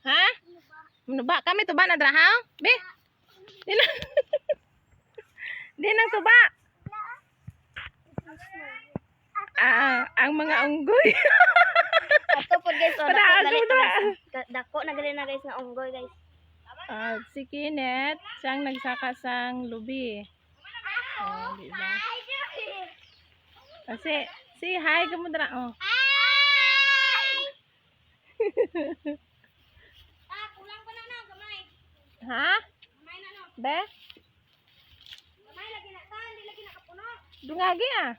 Ha? Manuba kami tuba na dra ha? Be. Di na. Di nang tuba. Ang mga unggoy. Ato po guys, oh, dako na gali na guys nga unggoy guys. Si Kenneth, siyang nagsaka sang lubi. Di ba? Kasi, si hi kamo dra. Oh. Kulang pa na no, gamay. Ha? Gamay na no. Be? Gamay lagi na tan, di lagi nakapuno. Dungagi ah.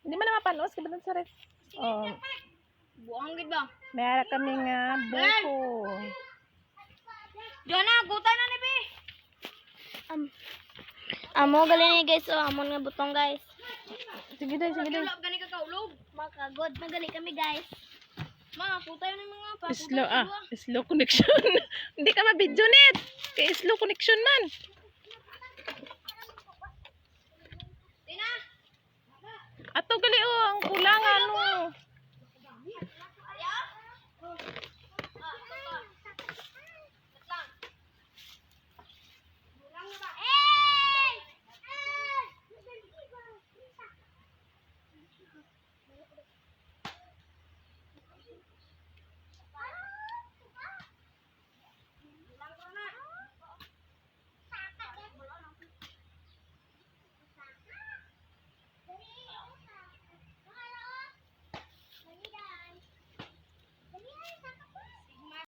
Hindi man na mapanos ka sa rin. Oh. Buang gid ba? Mayroon kami nga buko. Diyan na, gutay na ni Bi. Amo gali ni guys, oh, amon nga butong guys. Sige day, sige day. Gani ka kaulog. Makagod na gali kami guys. Ma, putay na mga pa. Slow connection. Hindi ka ma-video net. Kay slow connection man.